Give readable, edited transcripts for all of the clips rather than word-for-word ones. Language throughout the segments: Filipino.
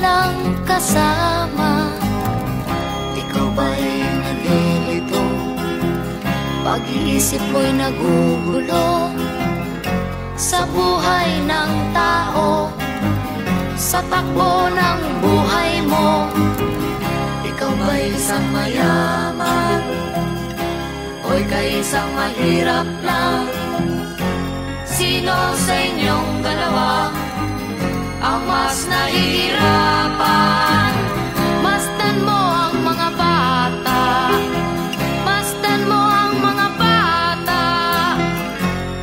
walang kasama. Ikaw ba'y nalilito? Pag-iisip mo'y nagugulo sa buhay ng tao, sa takbo ng buhay mo. Ikaw ba'y isang mayaman o ika'y isang mahirap lang? Sino sa inyong dalawa ang mas nahihirapan? Masdan mo ang mga bata, masdan mo ang mga bata.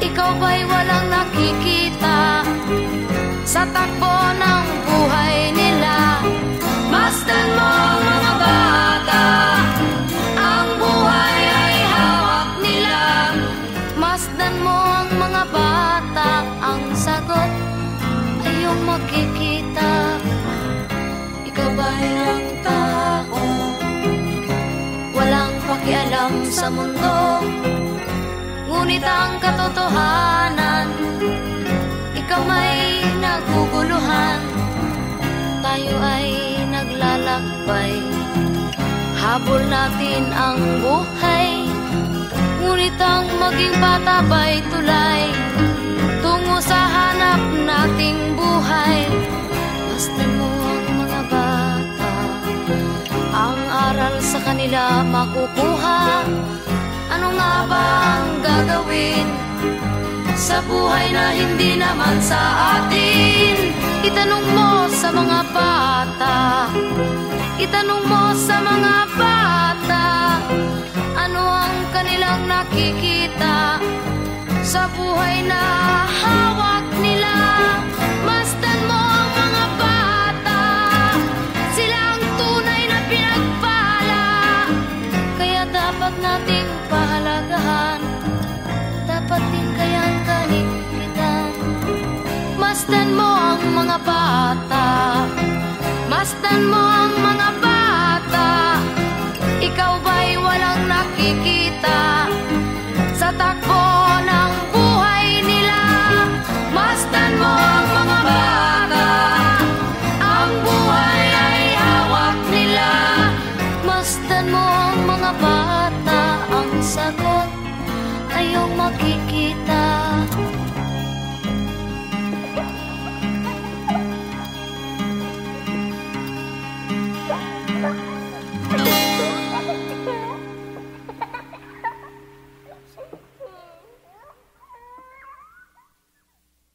Ikaw ba'y walang nakikita sa takbo ng buhay nila? Masdan mo ang mga bata, ang buhay ay hawak nila. Masdan mo ang mga bata, ang sagot ay iyong makikita. Ikaw ba'y ang tao, walang pakialam sa mundo, ngunit ang katotohanan, ikaw may naguguluhan. Tayo ay naglalakbay, habol natin ang buhay, ngunit ang maging bata ba'y tulay tungo sa hanap nating buhay. Masdan mo ang mga bata, ang aral sa kanila makukuha. Ano nga ba ang gagawin sa buhay na hindi naman sa atin? Itanong mo sa mga bata, itanong mo sa mga bata, ano ang kanilang nakikita sa buhay na hawak nila. Masdan mo ang mga bata, sila ang tunay na pinagpala, kaya dapat nating pahalagahan, dapat din kayang kalipitan. Masdan mo ang mga bata, masdan mo ang mga bata. Ikaw ba'y walang nakikita sa takbo ng buhay nila? Masdan mo ang mga bata, ang buhay ay hawak nila. Masdan mo ang mga bata, ang sagot ay iyong makikita.